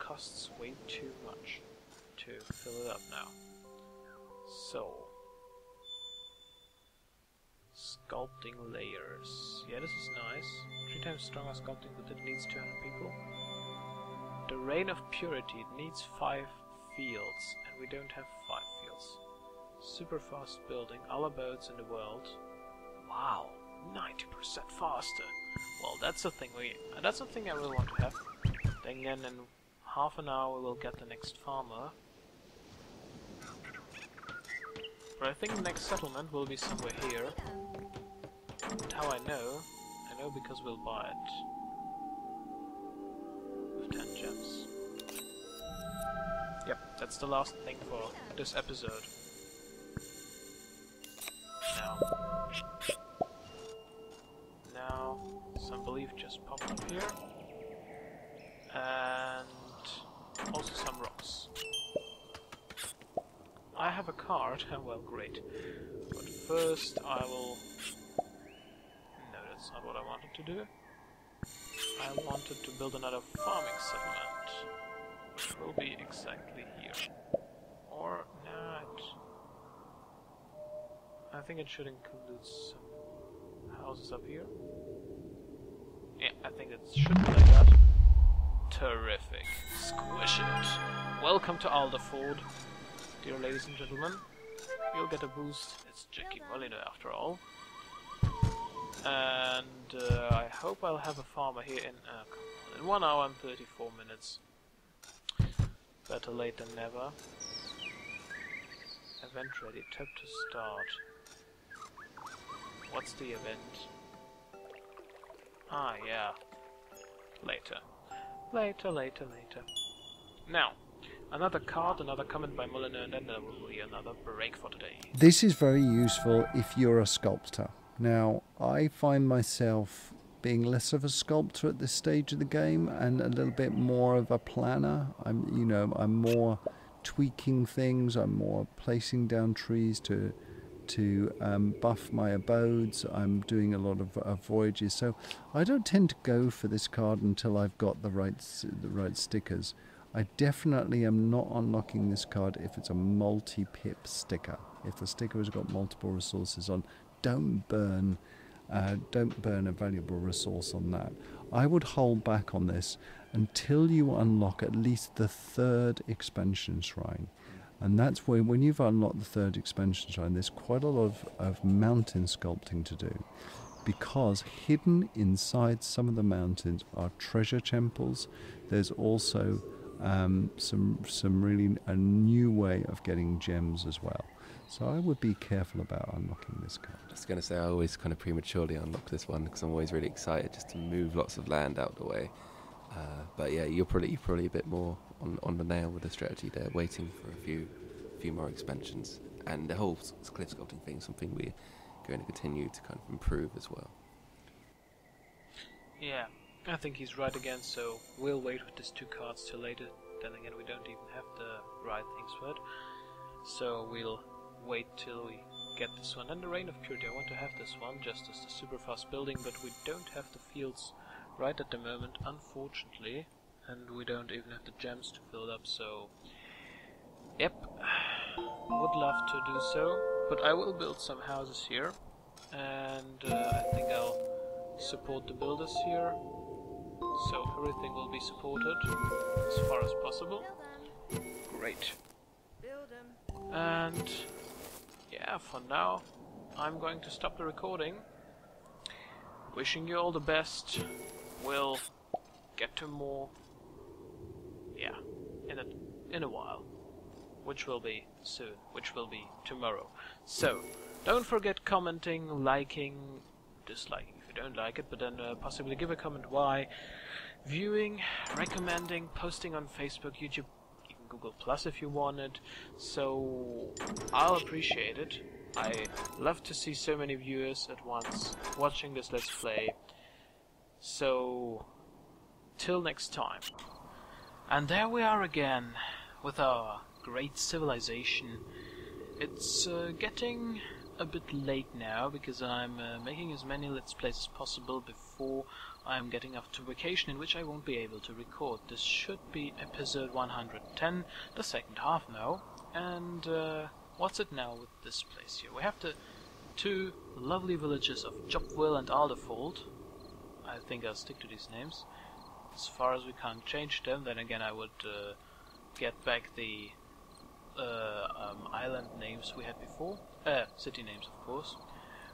costs way too much to fill it up now. So, sculpting layers. Yeah, this is nice. 3 times stronger sculpting, but it needs 200 people. The Reign of Purity, it needs 5 fields, and we don't have 5 fields. Super fast building, all abodes in the world. Wow, 90% faster. Well, that's a thing I really want to have. Then again, in half an hour we will get the next farmer. But I think the next settlement will be somewhere here. And how I know? I know because we'll buy it. With 10 gems. Yep, that's the last thing for this episode. Now, some belief just popped up here. And also some rocks. I have a card, well, great. But first I will... No, that's not what I wanted to do. I wanted to build another farming settlement, which will be exactly here. Or not. I think it should include some houses up here. Yeah, I think it should be like that. Terrific. Squish it. Welcome to Alderford. Dear ladies and gentlemen, you'll get a boost. It's Jackie Molyneux after all. And I hope I'll have a farmer here in 1 hour and 34 minutes. Better late than never. Event ready. Tap to start. What's the event? Ah, yeah. Later. Later. Now. Another card, another comment by Molyneux, and then there will be another break for today. This is very useful if you're a sculptor. Now, I find myself being less of a sculptor at this stage of the game and a little bit more of a planner. I'm more tweaking things. I'm more placing down trees to buff my abodes. I'm doing a lot of voyages, so I don't tend to go for this card until I've got the right stickers. I definitely am not unlocking this card if it's a multi-pip sticker. If the sticker has got multiple resources on, don't burn a valuable resource on that. I would hold back on this until you unlock at least the 3rd expansion shrine. And that's when you've unlocked the 3rd expansion shrine, there's quite a lot of mountain sculpting to do. Because hidden inside some of the mountains are treasure temples. There's also some really a new way of getting gems as well. So I would be careful about unlocking this card. I was going to say I always kind of prematurely unlock this one because I'm always really excited just to move lots of land out the way. But yeah, you're probably a bit more on the nail with the strategy there, waiting for a few more expansions. And the whole cliff sculpting thing is something we're going to continue to kind of improve as well. Yeah. I think he's right again, so we'll wait with these 2 cards till later. Then again, we don't even have the right things for it. So we'll wait till we get this one. And the Reign of Purity, I want to have this one, just as the super fast building, but we don't have the fields right at the moment, unfortunately. And we don't even have the gems to fill it up, so... Yep, would love to do so, but I will build some houses here. And I think I'll support the builders here. So everything will be supported as far as possible. Great. And yeah, for now I'm going to stop the recording. Wishing you all the best. We'll get to more, yeah, in a while, which will be soon, which will be tomorrow. So don't forget commenting, liking, disliking if you don't like it, but then possibly give a comment why, viewing, recommending, posting on Facebook, YouTube, even Google Plus if you want it. So I'll appreciate it. I love to see so many viewers at once watching this Let's Play. So till next time. And there we are again with our great civilization. It's getting a bit late now because I'm making as many Let's Plays as possible before before I'm getting up to vacation, in which I won't be able to record. This should be episode 110, the second half now. And what's it now with this place here? We have the two lovely villages of Jobville and Alderfold. I think I'll stick to these names. As far as we can't change them, then again I would get back the island names we had before. City names, of course.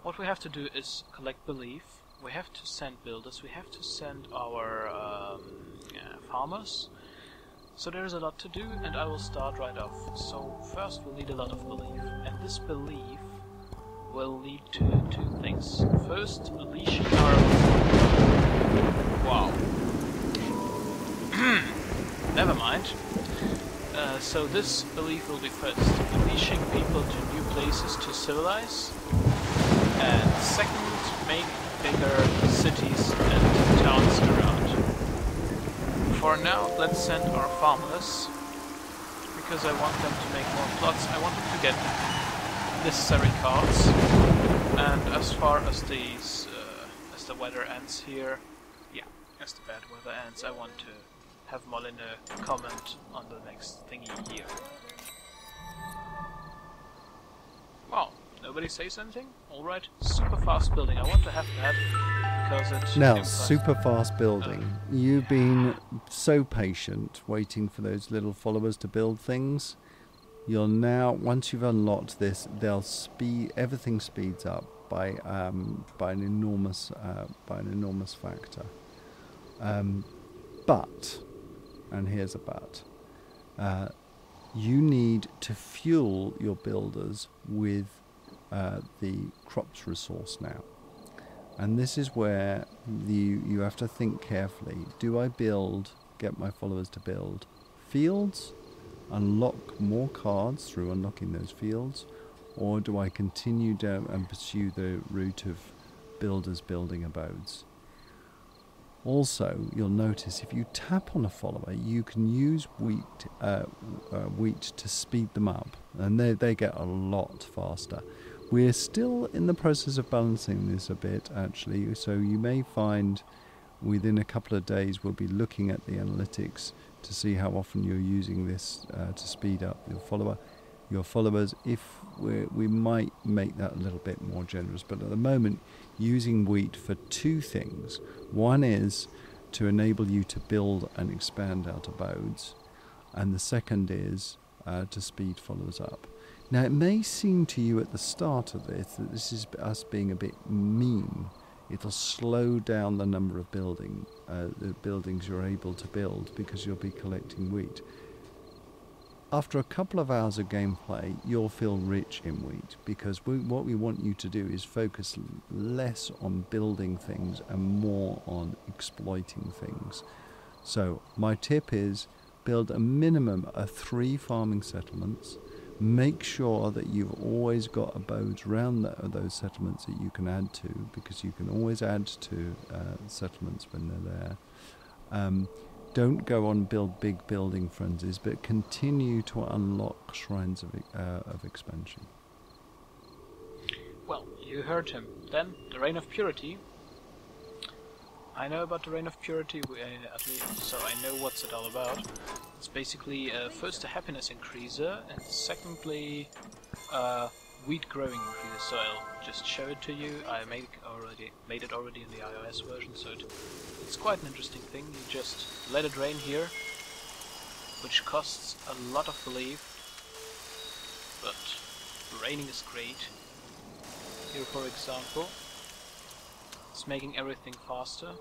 What we have to do is collect belief. We have to send builders. We have to send our farmers. So there's a lot to do, and I will start right off. So first we'll need a lot of belief, and this belief will lead to two things. First, leashing our... Wow. Never mind. So this belief will be first, leashing people to new places to civilize, and second, make bigger cities and towns around. For now, let's send our farmers, because I want them to make more plots. I want them to get necessary cards, and as far as these, as the weather ends here, yeah, as the bad weather ends, I want to have Molyneux comment on the next thingy here. Well, nobody says anything? Alright, super fast building. I want to have that because it's... Now, super fast building. You've been so patient waiting for those little followers to build things. You'll now, once you've unlocked this, they'll speed, everything speeds up by an enormous factor. But, and here's a but, you need to fuel your builders with the crops resource now. And this is where you have to think carefully. Do I get my followers to build fields, unlock more cards through unlocking those fields, or do I continue down and pursue the route of builders building abodes? Also, you'll notice if you tap on a follower, you can use wheat to speed them up, and they get a lot faster. We're still in the process of balancing this a bit, actually, so you may find within a couple of days we'll be looking at the analytics to see how often you're using this to speed up your followers. If we might make that a little bit more generous, but at the moment using wheat for two things. One is to enable you to build and expand out abodes, and the second is to speed followers up. Now, it may seem to you at the start of this that this is us being a bit mean. It'll slow down the number of the buildings you're able to build because you'll be collecting wheat. After a couple of hours of gameplay, you'll feel rich in wheat, because what we want you to do is focus less on building things and more on exploiting things. So my tip is build a minimum of 3 farming settlements. Make sure that you've always got abodes around those settlements that you can add to, because you can always add to settlements when they're there. Don't go on big building frenzies, but continue to unlock shrines of expansion. Well, you heard him. Then, the Reign of Purity. I know about the Reign of Purity, at least, so I know what's it all about. It's basically first a happiness increaser, and secondly wheat growing increaser. So I'll just show it to you. I made it already in the iOS version, so it's quite an interesting thing. You just let it rain here, which costs a lot of belief, but raining is great. Here, for example, it's making everything faster.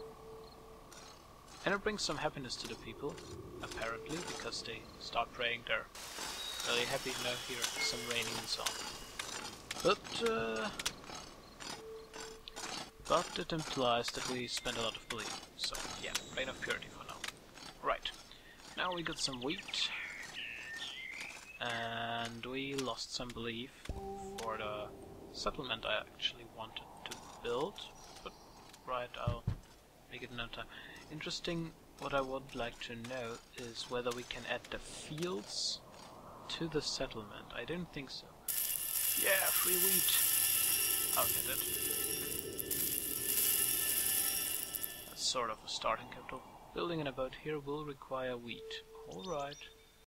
And it brings some happiness to the people, apparently, because they start praying, they're really happy, you know, here, some raining and so on. But it implies that we spend a lot of belief, so yeah, Reign of Purity for now. Right, now we got some wheat, and we lost some belief for the settlement I actually wanted to build, but right, I'll make it another time. Interesting, what I would like to know is whether we can add the fields to the settlement. I don't think so. Yeah, free wheat! I'll get it. sort of a starting capital. Building an abode here will require wheat. Alright.